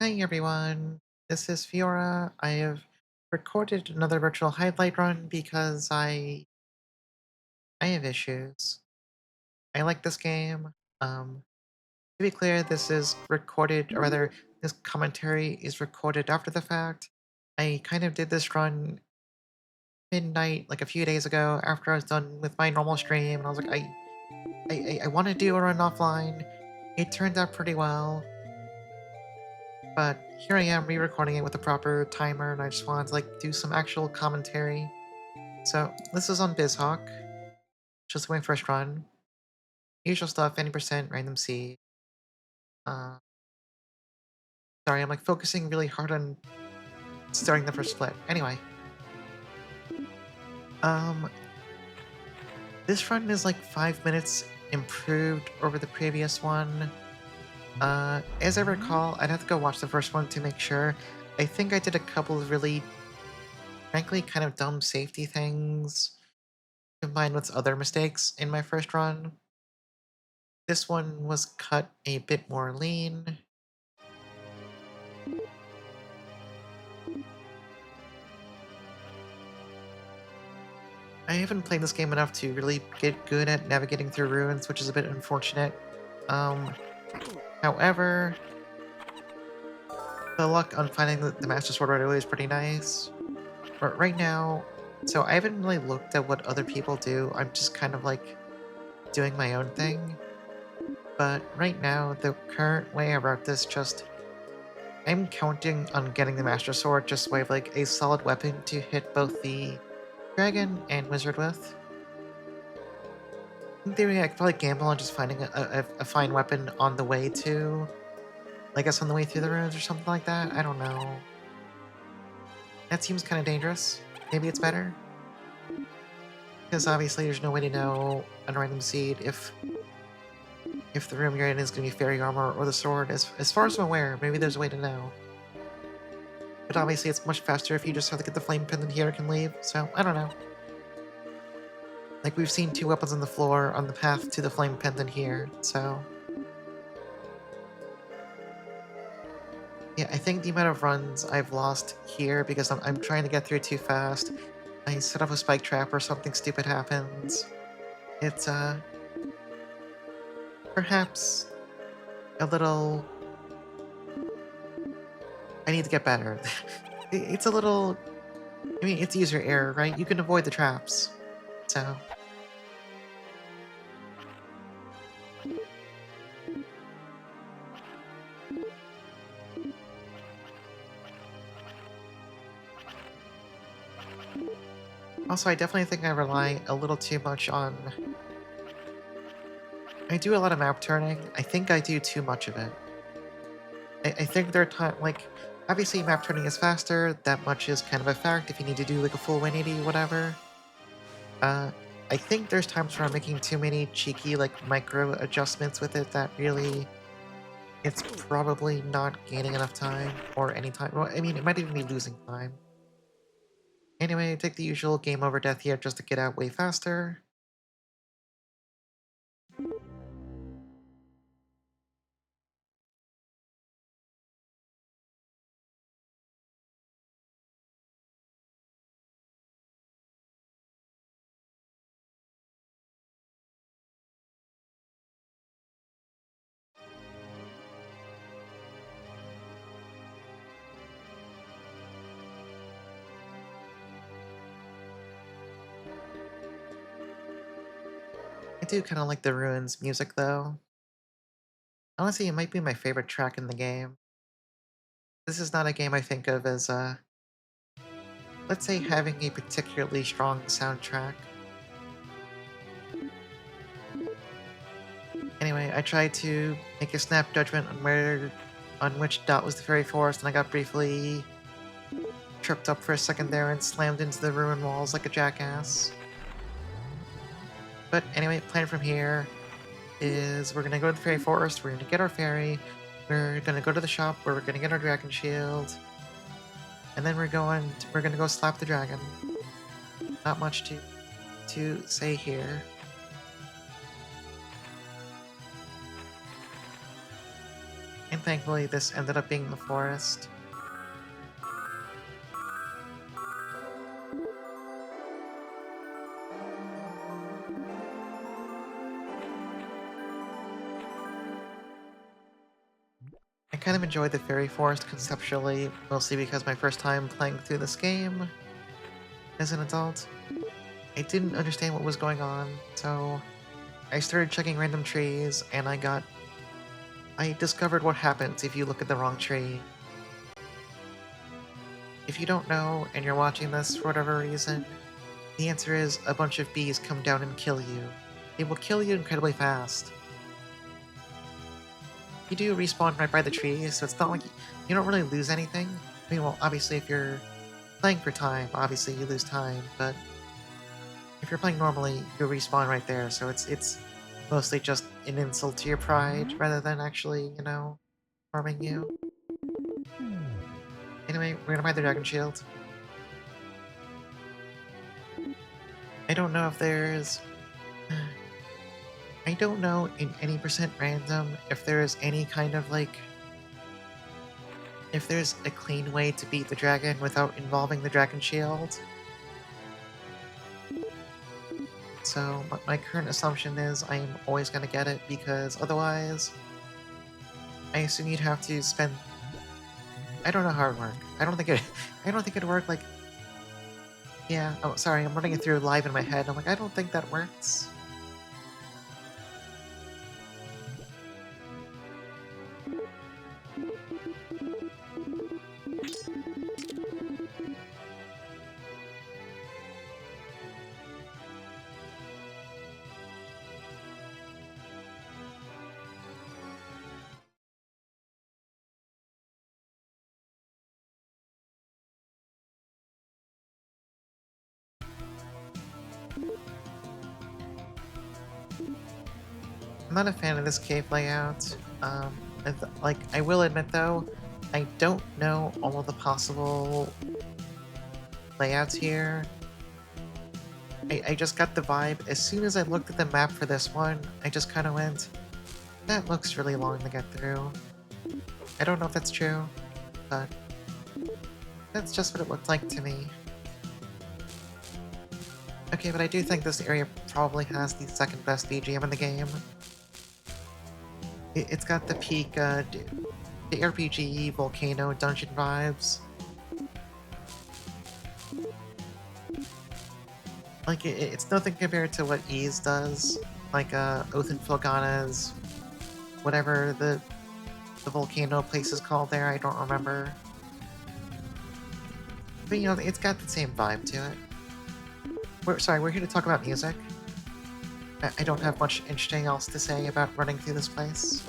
Hi everyone, this is Fiora. I have recorded another Virtual Hydlide run because I have issues. I like this game. To be clear, this is recorded, or rather, this commentary is recorded after the fact. I kind of did this run midnight, like a few days ago, after I was done with my normal stream, and I was like, I want to do a run offline. It turned out pretty well. But here I am re-recording it with a proper timer, and I just wanted to do some actual commentary. So this is on Bizhawk, just my first run. Usual stuff, 20% random seed. Uh, sorry, I'm focusing really hard on starting the first split. Anyway, um, this run is 5 minutes improved over the previous one. As I recall, I'd have to go watch the first one to make sure. I think I did a couple of really, frankly, kind of dumb safety things combined with other mistakes in my first run. This one was cut a bit more lean. I haven't played this game enough to really get good at navigating through ruins, which is a bit unfortunate. Um, However, the luck on finding the Master Sword right away is pretty nice. But right now, so I haven't really looked at what other people do. I'm just kind of doing my own thing. But right now, the current way I wrote this I'm counting on getting the Master Sword just so I have a solid weapon to hit both the dragon and wizard with. In theory, I could probably gamble on just finding a fine weapon on the way to, I guess on the way through the ruins or something like that. I don't know. That seems kind of dangerous. Maybe it's better. Because obviously there's no way to know on random seed if the room you're in is going to be fairy armor or the sword. As far as I'm aware, maybe there's a way to know. But obviously it's much faster if you just have to get the flame pendant here and leave, so I don't know. We've seen two weapons on the floor on the path to the flame pendant here, so... Yeah, I think the amount of runs I've lost here because I'm trying to get through too fast. I set off a spike trap or something stupid happens. It's, perhaps a little... I need to get better. It's a little... I mean, it's user error, right? You can avoid the traps, so... Also, I definitely think I rely a little too much on... I do a lot of map turning. I think I do too much of it. I think there are times, obviously map turning is faster, that much is kind of a fact if you need to do a full 180, whatever. I think there's times where I'm making too many cheeky, micro adjustments with it that really... It's probably not gaining enough time, or any time. Well, I mean, it might even be losing time. Anyway, take the usual game over death here just to get out way faster. I do kind of like the Ruins music, though. Honestly, it might be my favorite track in the game. This is not a game I think of as, let's say, having a particularly strong soundtrack. Anyway, I tried to make a snap judgment on which dot was the fairy forest, and I got briefly tripped up for a second there and slammed into the ruin walls like a jackass. But anyway, plan from here is we're gonna go to the fairy forest, we're gonna get our fairy, we're gonna go to the shop where we're gonna get our dragon shield, and then we're gonna go slap the dragon. Not much to say here. And thankfully, this ended up being the forest. I kind of enjoyed the fairy forest conceptually, mostly because my first time playing through this game as an adult, I didn't understand what was going on, so I started checking random trees, and I discovered what happens if you look at the wrong tree. If you don't know, and you're watching this for whatever reason, the answer is a bunch of bees come down and kill you. They will kill you incredibly fast. You do respawn right by the tree, so it's not like you don't really lose anything. I mean, well, obviously, if you're playing for time, obviously you lose time, but if you're playing normally, you respawn right there, so it's mostly just an insult to your pride rather than actually, harming you. Anyway, we're gonna buy the Dragon Shield. I don't know if there's. I don't know in any percent random if there's any kind of like. If there's a clean way to beat the dragon without involving the Dragon Shield. So my current assumption is I am always gonna get it because otherwise, I assume you'd have to spend. I don't know how it would work. I don't think it. I don't think it'd work like. Yeah. Oh, sorry. I'm running it through live in my head. I'm like, I don't think that works. I'm not a fan of this cave layout. Like, I will admit though, I don't know all of the possible layouts here. I just got the vibe. As soon as I looked at the map for this one, I just kind of went, that looks really long to get through. I don't know if that's true, but that's just what it looked like to me. Okay, but I do think this area probably has the second best BGM in the game. It's got the peak, the RPG volcano dungeon vibes. Like, it's nothing compared to what Ease does. Like, Oath and Filgana's, whatever the volcano place is called there, I don't remember. But, it's got the same vibe to it. We're here to talk about music. I don't have much interesting else to say about running through this place.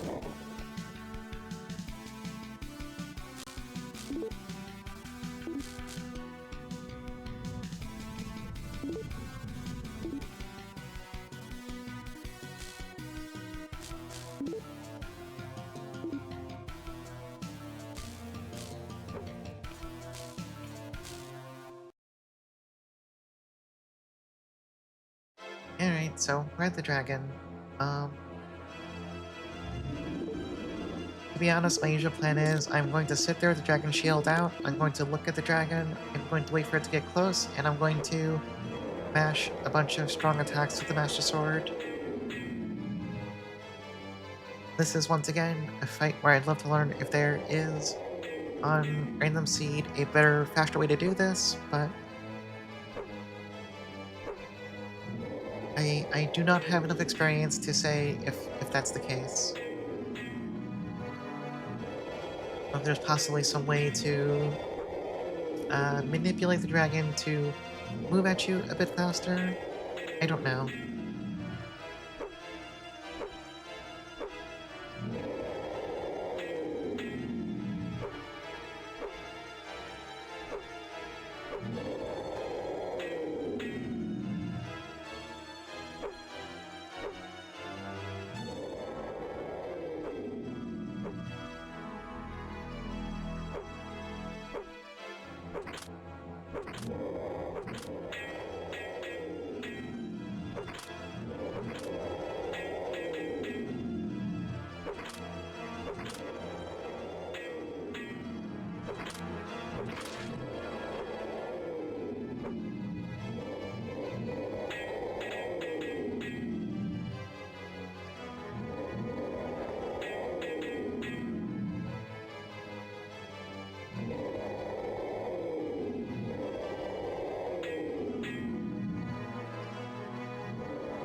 Alright, so we're at the dragon. Um, to be honest, my usual plan is I'm going to sit there with the dragon shield out, I'm going to look at the dragon, I'm going to wait for it to get close, and I'm going to mash a bunch of strong attacks with the Master Sword. This is once again a fight where I'd love to learn if there is, on Random Seed, a better, faster way to do this, but I do not have enough experience to say if that's the case. If there's possibly some way to manipulate the dragon to move at you a bit faster. I don't know.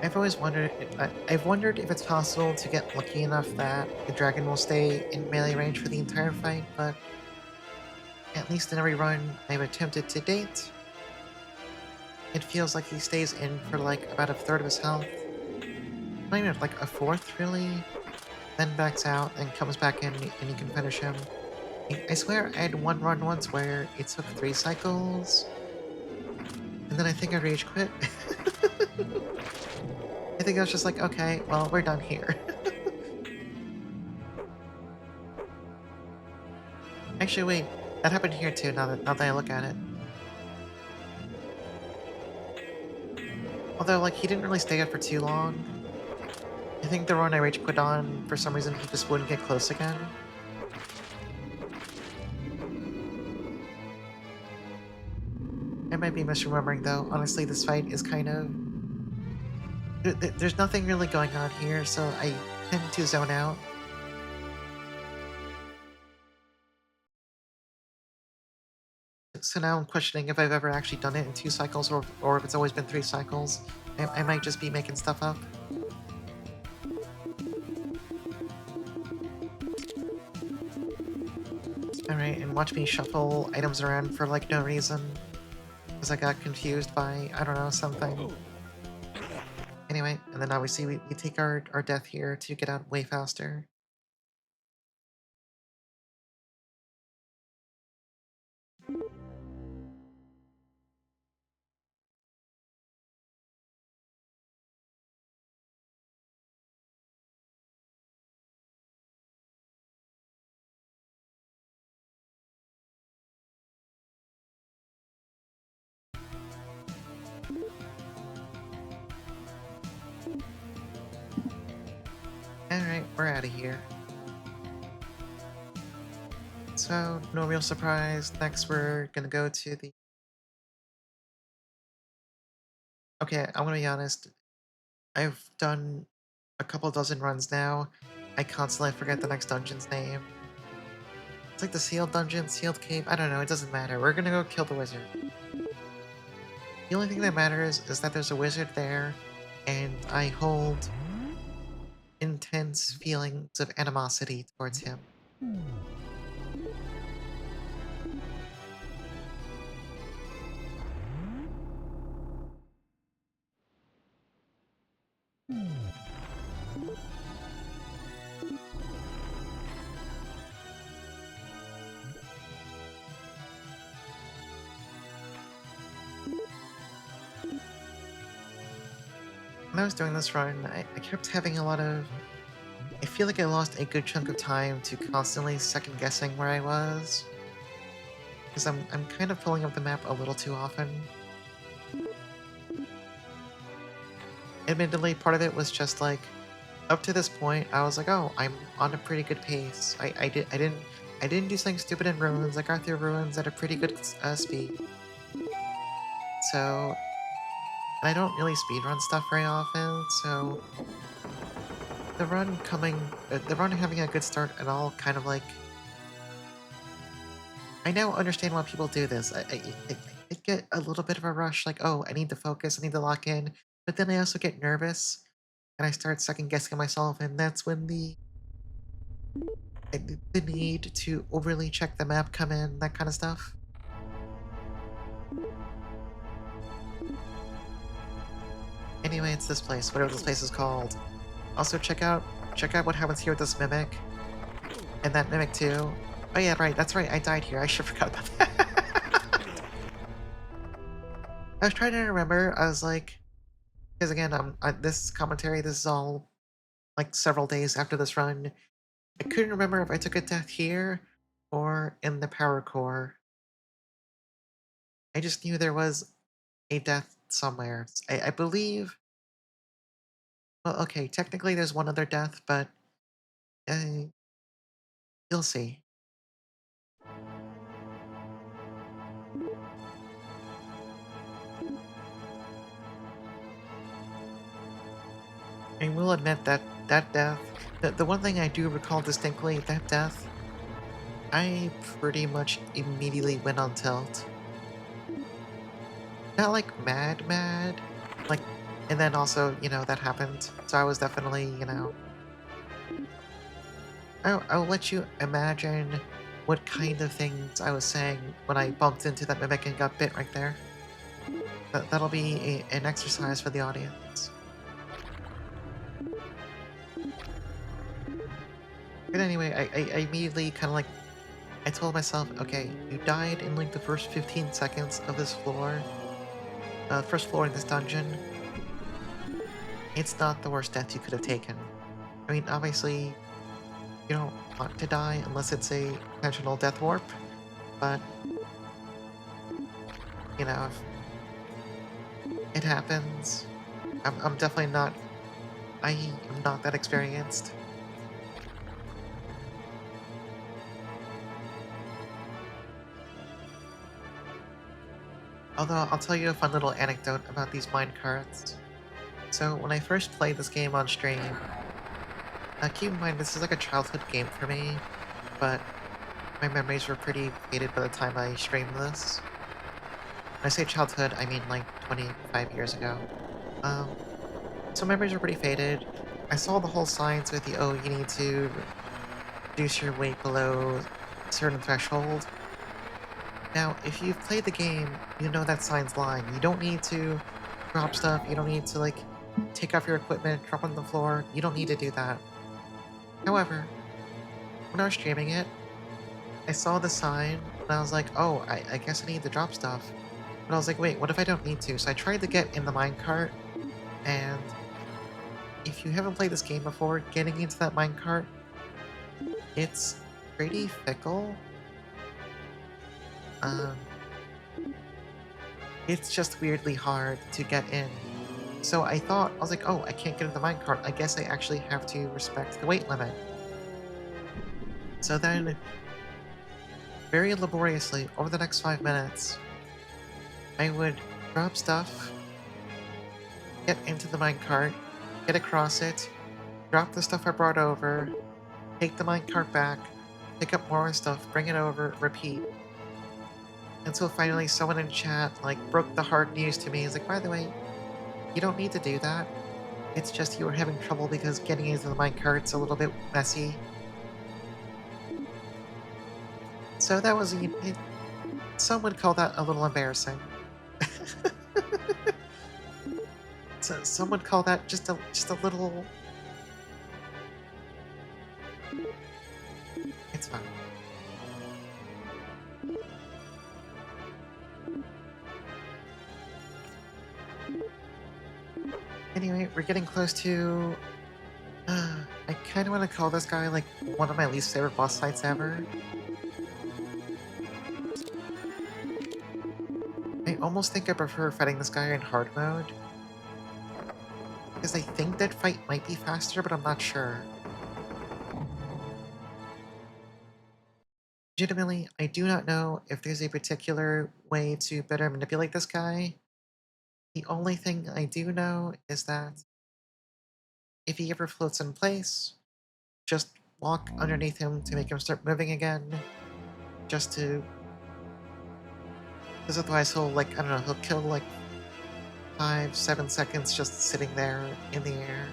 I've always wondered. I've wondered if it's possible to get lucky enough that the dragon will stay in melee range for the entire fight, but at least in every run I've attempted to date, it feels like he stays in for like about a third of his health. Not even like a fourth, really. Then backs out and comes back in, and you can finish him. I swear I had one run once where it took 3 cycles, and then I think I rage quit. I think I was just like, okay, well, we're done here. Actually, wait, that happened here too. Now that I look at it, although like he didn't really stay up for too long. I think the run I rage quit on, for some reason, he just wouldn't get close again. I might be misremembering though. Honestly, this fight is kind of there's nothing really going on here, so I tend to zone out. So now I'm questioning if I've ever actually done it in 2 cycles or if it's always been 3 cycles. I might just be making stuff up. Alright, and watch me shuffle items around for like no reason. Because I got confused by, I don't know, something. Anyway, and then obviously we take our death here to get out way faster. Alright, we're out of here. So, no real surprise. Next, we're gonna go to the... Okay, I'm gonna be honest. I've done a couple dozen runs now. I constantly forget the next dungeon's name. It's like the sealed dungeon, sealed cave. I don't know. It doesn't matter. We're gonna go kill the wizard. The only thing that matters is that there's a wizard there, and I hold intense feelings of animosity towards him. When I was doing this run, I kept having a lot of... I feel like I lost a good chunk of time to constantly second guessing where I was. Because I'm kind of pulling up the map a little too often. Admittedly, part of it was just like, up to this point, I was like, oh, I'm on a pretty good pace. I didn't do something stupid in ruins. I got through ruins at a pretty good speed. So, and I don't really speedrun stuff very often, so the run having a good start and all kind of like, I now understand why people do this. I get a little bit of a rush, like, oh, I need to focus, I need to lock in, but then I also get nervous, and I start second guessing myself, and that's when the need to overly check the map come in, that kind of stuff. Anyway, it's this place, whatever this place is called. Also, check out what happens here with this mimic, and that mimic too. Oh yeah, right, that's right, I died here. I should have forgot about that. I was trying to remember. I was like, because again, this commentary, this is all like several days after this run. I couldn't remember if I took a death here or in the power core. I just knew there was a death somewhere. I believe. Well, okay, technically there's one other death, but uh, you'll see. I will admit that that death, the one thing I do recall distinctly, that death, I pretty much immediately went on tilt. Not like mad, like And then also, that happened. So I was definitely, I'll let you imagine what kind of things I was saying when I bumped into that mimic and got bit right there. That'll be an exercise for the audience. But anyway, I immediately kind of like, I told myself, okay, you died in like the first 15 seconds of this floor, first floor in this dungeon. It's not the worst death you could have taken. I mean, obviously, you don't want to die unless it's a intentional death warp, but, if it happens, I'm definitely not, I am not that experienced. Although, I'll tell you a fun little anecdote about these minecarts. So, when I first played this game on stream, keep in mind this is like a childhood game for me, but my memories were pretty faded by the time I streamed this. When I say childhood, I mean like 25 years ago. Um, so memories were pretty faded. I saw the whole signs with the, oh, you need to reduce your weight below a certain threshold. Now, if you've played the game, you know that sign's lying. You don't need to drop stuff. You don't need to, like, take off your equipment, drop on the floor. You don't need to do that. However, when I was streaming it, I saw the sign, and I was like, oh, I guess I need to drop stuff. But I was like, wait, what if I don't need to? So I tried to get in the minecart, and if you haven't played this game before, getting into that minecart, it's pretty fickle. Um, it's just weirdly hard to get in. So I was like, oh, I can't get in the minecart. I guess I actually have to respect the weight limit. So then, very laboriously, over the next 5 minutes, I would drop stuff, get into the minecart, get across it, drop the stuff I brought over, take the minecart back, pick up more stuff, bring it over, repeat. Until finally someone in chat, like, broke the hard news to me. It's like, by the way, you don't need to do that. It's just you were having trouble because getting into the minecart's a little bit messy. So that was, some would call that a little embarrassing. So some would call that just a little. It's fine. Anyway, we're getting close to. I kind of want to call this guy like one of my least favorite boss fights ever. I almost think I prefer fighting this guy in hard mode because I think that fight might be faster, but I'm not sure. Legitimately, I do not know if there's a particular way to better manipulate this guy. The only thing I do know is that if he ever floats in place, just walk underneath him to make him start moving again, just to. Because otherwise he'll, like, I don't know, he'll kill like 5, 7 seconds just sitting there in the air.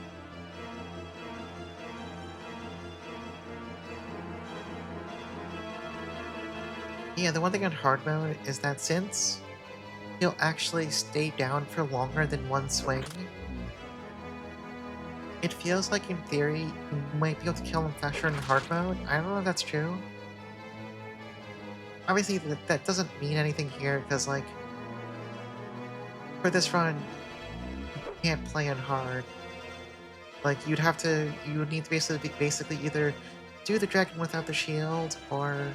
Yeah, the one thing on hard mode is that since he'll actually stay down for longer than one swing, it feels like in theory you might be able to kill him faster in hard mode. I don't know if that's true. Obviously, that doesn't mean anything here, because, like, for this run, you can't play on hard. Like, you would need to basically either do the dragon without the shield, or,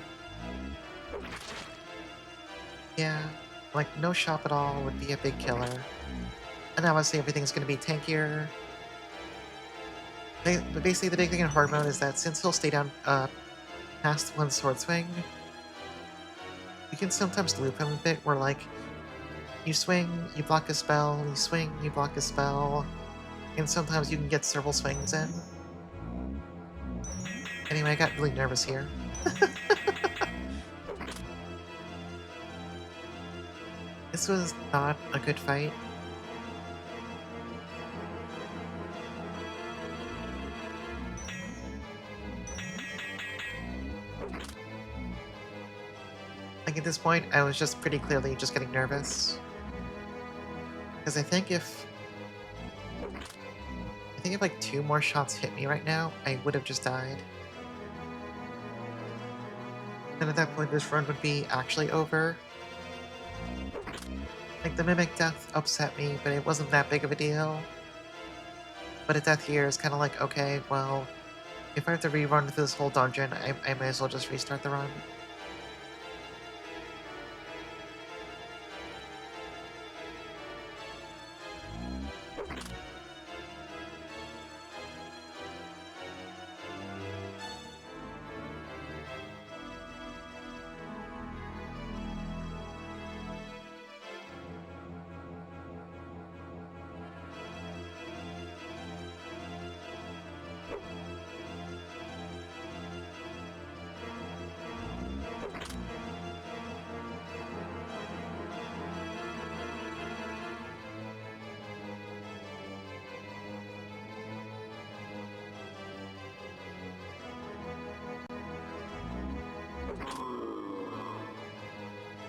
yeah, like, no shop at all would be a big killer. And obviously everything's going to be tankier. But basically, the big thing in hard mode is that since he'll stay down past one sword swing, you can sometimes loop him a bit, where, like, you swing, you block a spell, you swing, you block a spell, and sometimes you can get several swings in. Anyway, I got really nervous here. This was not a good fight. think at this point, I was just pretty clearly just getting nervous. Because I think if like 2 more shots hit me right now, I would have just died. And at that point, this run would be actually over. Like, the Mimic death upset me, but it wasn't that big of a deal. But a death here is kind of like, okay, well, if I have to rerun through this whole dungeon, I may as well just restart the run.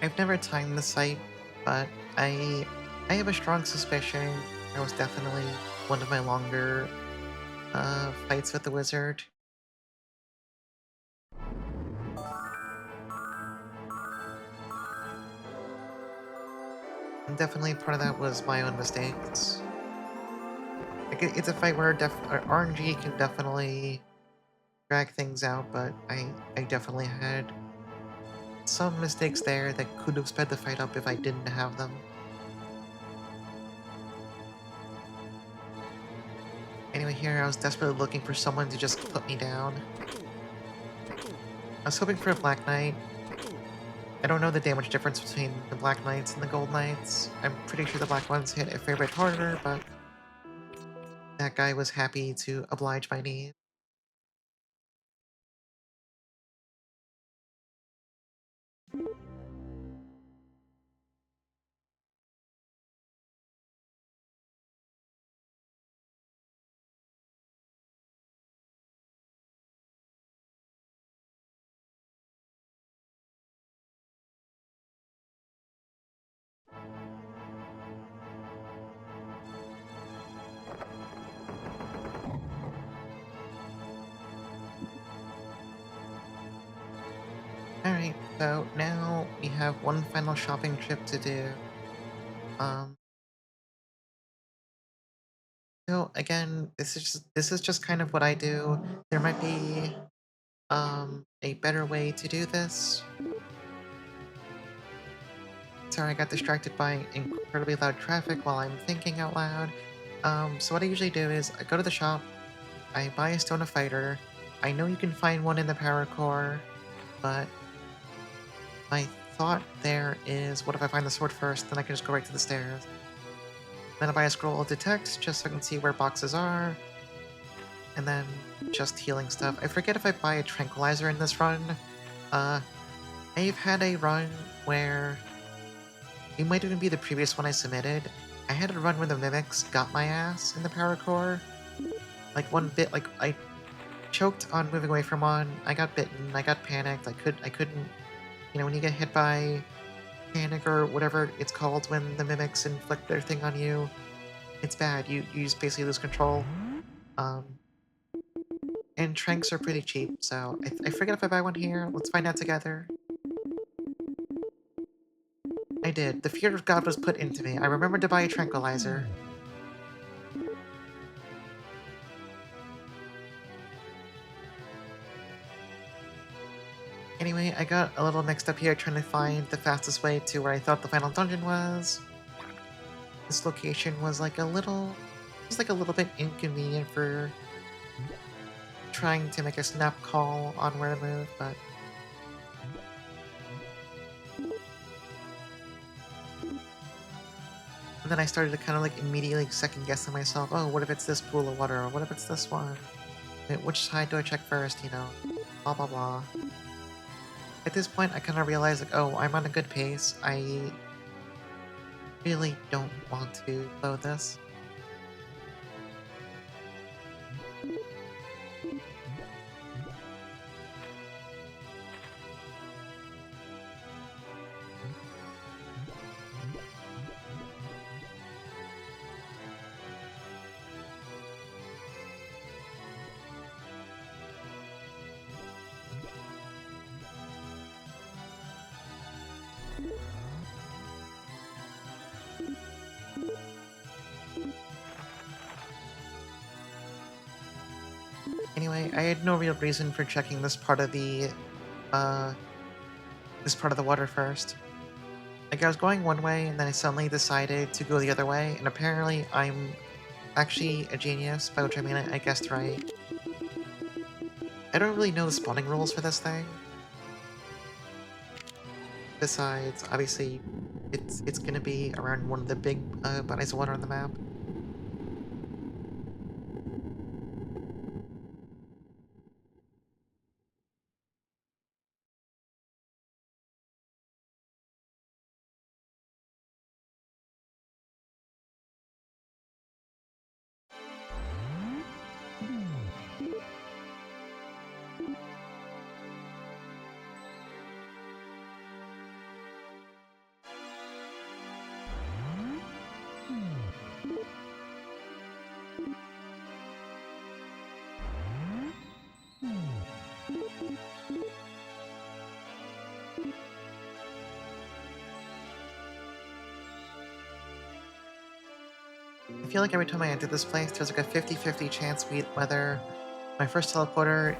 I've never timed the site, but I I have a strong suspicion that was definitely one of my longer fights with the wizard. And definitely part of that was my own mistakes. Like it's a fight where RNG can definitely drag things out, but I definitely had some mistakes there that could have sped the fight up if I didn't have them. Anyway, here I was desperately looking for someone to just put me down. I was hoping for a Black Knight. I don't know the damage difference between the Black Knights and the Gold Knights. I'm pretty sure the Black ones hit a fair bit harder, but that guy was happy to oblige my need. Alright, so now we have one final shopping trip to do. Um, so again, this is just kind of what I do. There might be a better way to do this. Sorry, I got distracted by incredibly loud traffic while I'm thinking out loud. So what I usually do is I go to the shop, I buy a Stone of Fighter. I know you can find one in the Power Core, but my thought there is, what if I find the sword first, then I can just go right to the stairs. Then I buy a Scroll of Detect, just so I can see where boxes are, and then just healing stuff. I forget if I buy a Tranquilizer in this run. Uh, I've had a run where it might even be the previous one I submitted. I had a run where the mimics got my ass in the power core. Like one bit, like I choked on moving away from one. I got bitten. I got panicked. I couldn't. You know, when you get hit by panic or whatever it's called when the mimics inflict their thing on you, it's bad. You just basically lose control. Um, and tranks are pretty cheap, so I forget if I buy one here. Let's find out together. I did. The fear of God was put into me. I remembered to buy a tranquilizer. Anyway, I got a little mixed up here trying to find the fastest way to where I thought the final dungeon was. This location was like just like a little bit inconvenient for trying to make a snap call on where to move, but and then I started to kind of like immediately second guessing myself. Oh, what if it's this pool of water? Or what if it's this one? Wait, which side do I check first? You know, blah blah blah. At this point, I kind of realized like, oh, I'm on a good pace. I really don't want to blow this. Anyway, I had no real reason for checking uh, this part of the water first. Like, I was going one way, and then I suddenly decided to go the other way, and apparently I'm actually a genius, by which I mean I guessed right. I don't really know the spawning rules for this thing. Besides, obviously, it's gonna be around one of the big bodies of water on the map. I feel like every time I enter this place, there's like a 50-50 chance whether my first teleporter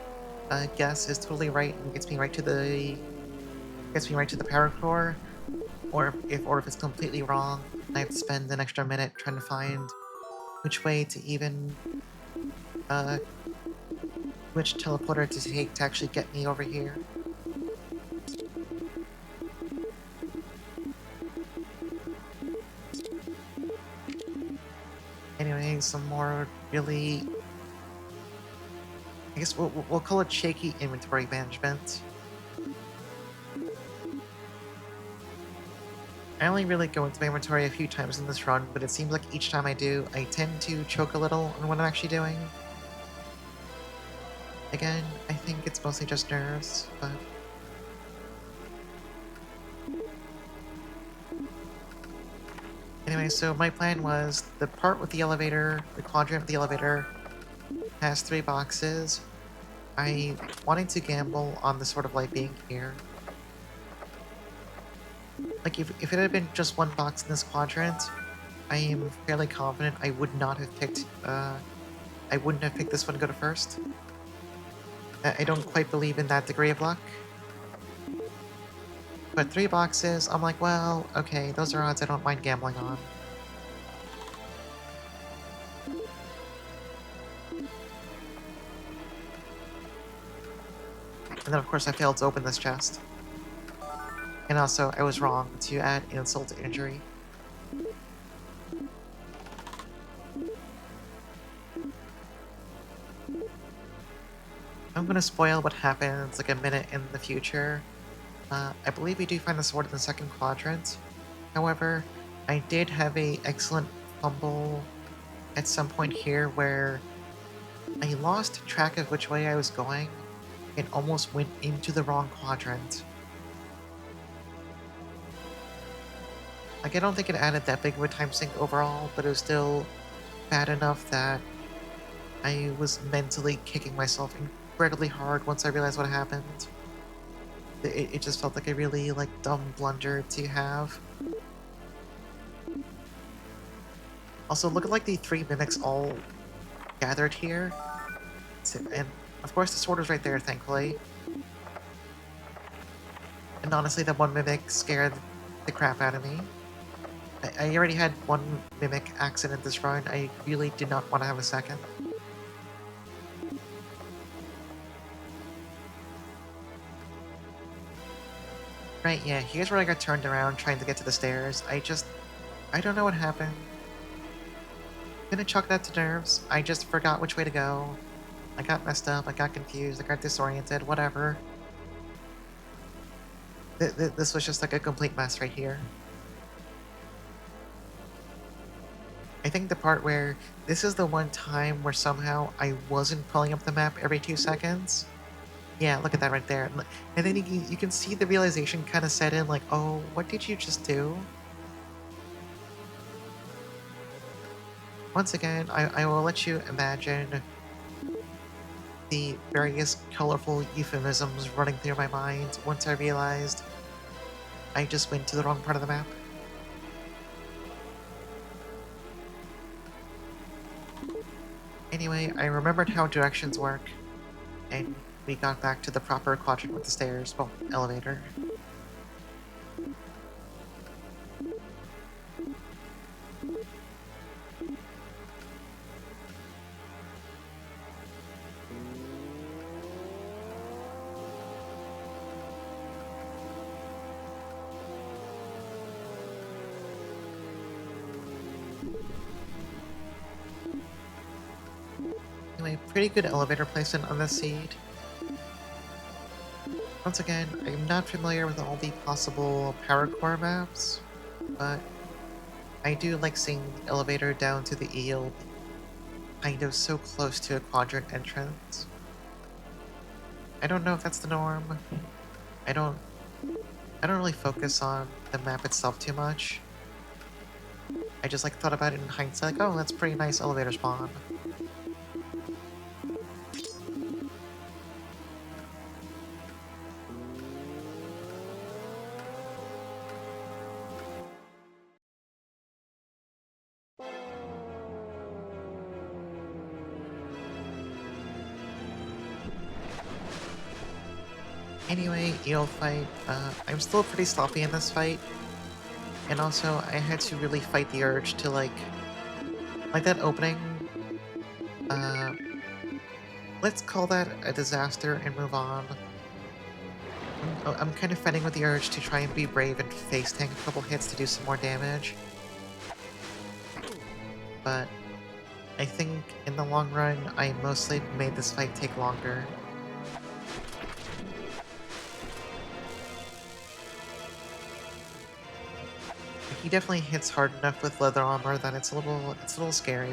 guess is totally right and gets me right to the power core, or if it's completely wrong, I have to spend an extra minute trying to find which way to even uh, which teleporter to take to actually get me over here. Anyway, some more really, I guess we'll call it shaky inventory management. I only really go into my inventory a few times in this run, but it seems like each time I do, I tend to choke a little on what I'm actually doing. Again, I think it's mostly just nerves, but... Anyway, so my plan was the part with the elevator, the quadrant with the elevator, has 3 boxes. I wanted to gamble on the sort of light being here. Like, if it had been just 1 box in this quadrant, I am fairly confident I would not have picked, I wouldn't have picked this one to go to first. I don't quite believe in that degree of luck. But 3 boxes, I'm like, well, okay, those are odds I don't mind gambling on. And then, of course, I failed to open this chest. And also, I was wrong to add insult to injury. I'm gonna spoil what happens like a minute in the future. I believe we do find the sword in the second quadrant. However, I did have a excellent fumble at some point here where I lost track of which way I was going and almost went into the wrong quadrant. Like, I don't think it added that big of a time sink overall, but it was still bad enough that I was mentally kicking myself incredibly hard once I realized what happened. It just felt like a really, like, dumb blunder to have. Also, look at, like, the 3 mimics all gathered here. And, of course, the sword was right there, thankfully. And honestly, that 1 mimic scared the crap out of me. I already had 1 mimic accident this run. I really did not want to have a second. Right, yeah, here's where I got turned around trying to get to the stairs. I don't know what happened. I'm gonna chalk that to nerves. I just forgot which way to go. I got messed up, I got confused, I got disoriented, whatever. This was just like a complete mess right here. I think the part where this is the one time where somehow I wasn't pulling up the map every 2 seconds. Yeah, look at that right there. And then you can see the realization kind of set in, like, oh, what did you just do? Once again, I will let you imagine the various colorful euphemisms running through my mind once I realized I just went to the wrong part of the map. Anyway, I remembered how directions work, and we got back to the proper quadrant with the stairs, well, elevator. Anyway, pretty good elevator placement on this seed. Once again, I'm not familiar with all the possible power core maps, but I do like seeing the elevator down to the eel kind of so close to a quadrant entrance. I don't know if that's the norm. I don't I don't really focus on the map itself too much. I just like thought about it in hindsight, like, oh, that's a pretty nice elevator spawn. Anyway, eel fight. I'm still pretty sloppy in this fight, and also I had to really fight the urge to like that opening. Uh, let's call that a disaster and move on. I'm kind of fighting with the urge to try and be brave and face tank a couple hits to do some more damage, but I think in the long run, I mostly made this fight take longer. He definitely hits hard enough with leather armor that it's a little scary.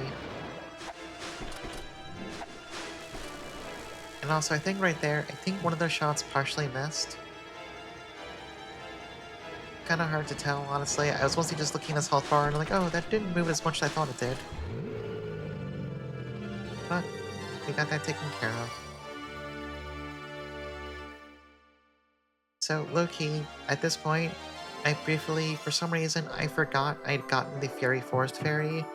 And also, I think right there, I think one of those shots partially missed. Kind of hard to tell, honestly. I was mostly just looking at his health bar and I'm like, oh, that didn't move as much as I thought it did. But we got that taken care of. So, low-key, at this point, I briefly, for some reason, I forgot I'd gotten the Fury Forest Fairy,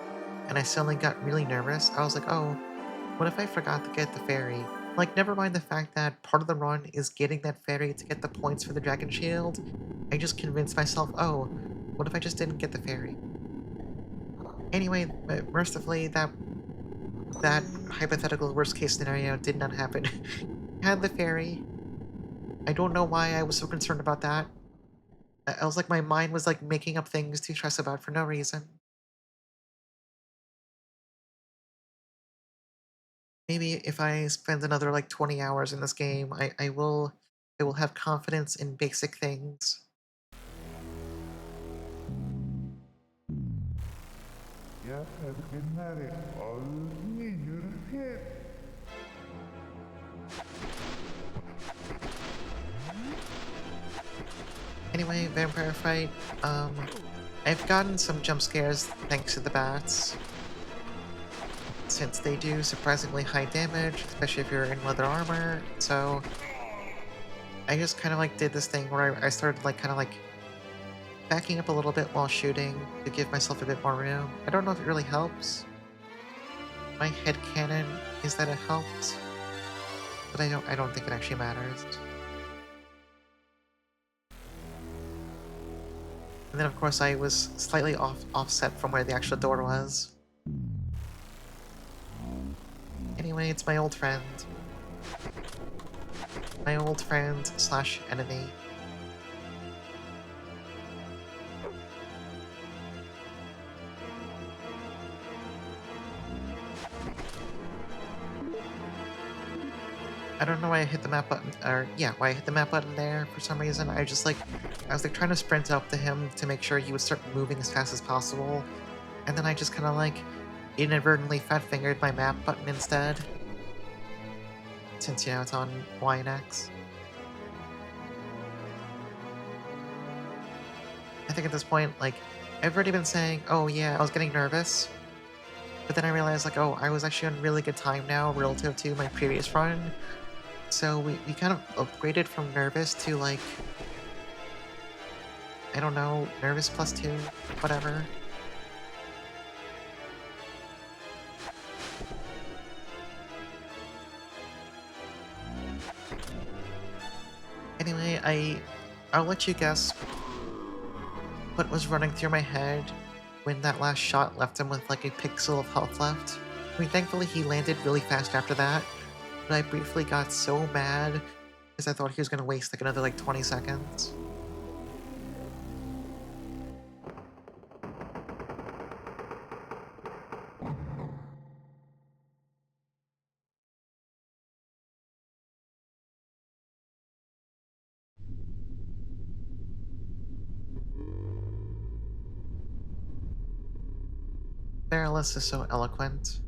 and I suddenly got really nervous. I was like, oh, what if I forgot to get the fairy? Like, never mind the fact that part of the run is getting that fairy to get the points for the Dragon Shield. I just convinced myself, oh, what if I just didn't get the fairy? Anyway, mercifully, that hypothetical worst case scenario did not happen. Had the fairy. I don't know why I was so concerned about that. I was like, my mind was like making up things to stress about for no reason. Maybe if I spend another like 20 hours in this game, I will have confidence in basic things. Ya ergenleri ağzını yürüsün. Anyway, vampire fight. I've gotten some jump scares thanks to the bats, since they do surprisingly high damage, especially if you're in leather armor. So I just kind of like did this thing where I started like kind of like backing up a little bit while shooting to give myself a bit more room. I don't know if it really helps. My headcanon is that it helped, but I don't think it actually matters. And then of course I was slightly offset from where the actual door was. Anyway, it's my old friend. My old friend slash enemy. I don't know why I hit the map button, or yeah, why I hit the map button there for some reason. I was like trying to sprint up to him to make sure he would start moving as fast as possible, and then I just kind of like inadvertently fat fingered my map button instead, since you know it's on Y and X. I think at this point, like, I've already been saying, oh yeah, I was getting nervous, but then I realized like, oh, I was actually on really good time now relative to my previous run. So we kind of upgraded from nervous to like I don't know, nervous +2, whatever. Anyway, I'll let you guess what was running through my head when that last shot left him with like a pixel of health left. I mean, thankfully he landed really fast after that, but I briefly got so mad because I thought he was gonna waste like another like 20 seconds. Barilus is so eloquent.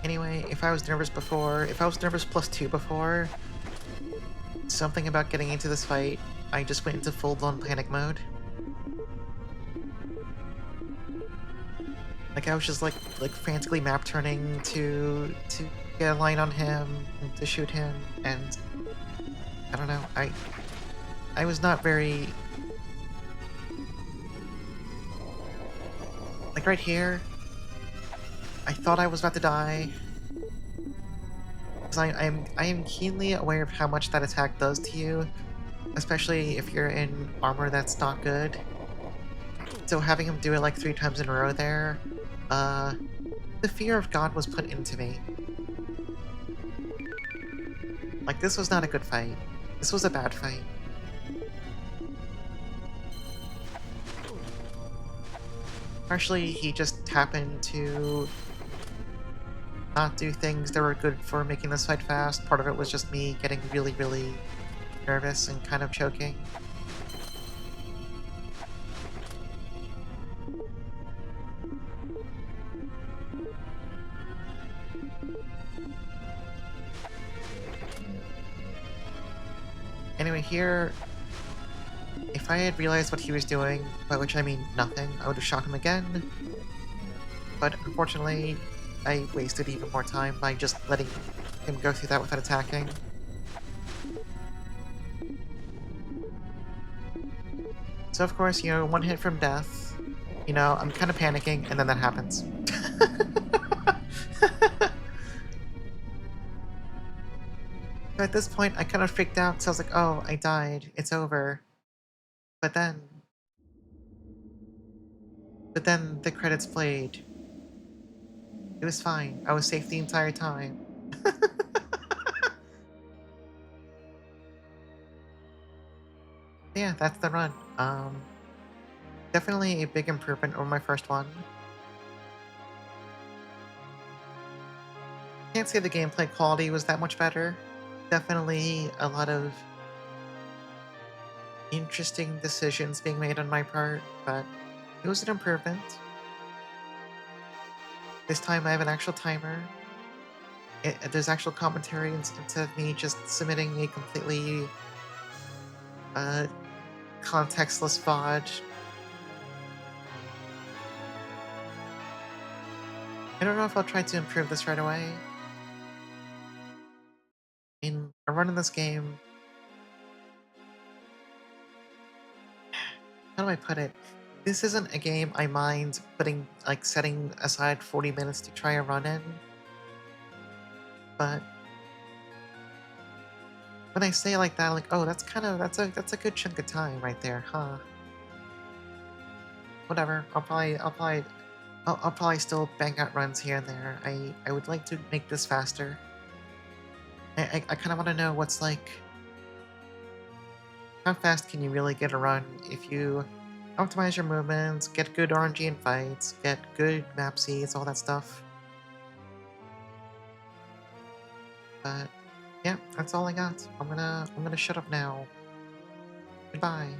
Anyway, if I was nervous before, if I was nervous +2 before, something about getting into this fight, I just went into full-blown panic mode. Like I was just like frantically map turning to get a line on him and to shoot him, and I don't know, I was not very like right here, I thought I was about to die. Because I am keenly aware of how much that attack does to you, especially if you're in armor that's not good. So having him do it like 3 times in a row there, uh, the fear of God was put into me. Like, this was not a good fight. This was a bad fight. Partially, he just happened to not do things that were good for making this fight fast. Part of it was just me getting really, really nervous and kind of choking. Anyway, here, if I had realized what he was doing, by which I mean nothing, I would have shot him again. But unfortunately, I wasted even more time by just letting him go through that without attacking. So of course, one hit from death. I'm kind of panicking, and then that happens. So at this point, I kind of freaked out because I was like, oh, I died. It's over. But then the credits played. It was fine. I was safe the entire time. Yeah, that's the run. Definitely a big improvement over my first one. Can't say the gameplay quality was that much better. Definitely a lot of interesting decisions being made on my part, but it was an improvement. This time I have an actual timer. There's actual commentary instead of me just submitting a completely uh, contextless VOD. I don't know if I'll try to improve this right away. In a run in this game, how do I put it? This isn't a game I mind setting aside 40 minutes to try a run in, but when I say it like that, like, oh, that's a good chunk of time right there, huh? Whatever. I'll probably still bang out runs here and there. I would like to make this faster. I kind of want to know what's like. How fast can you really get a run if you optimize your movements, get good RNG in fights, get good map seeds, all that stuff. But yeah, that's all I got. I'm gonna shut up now. Goodbye.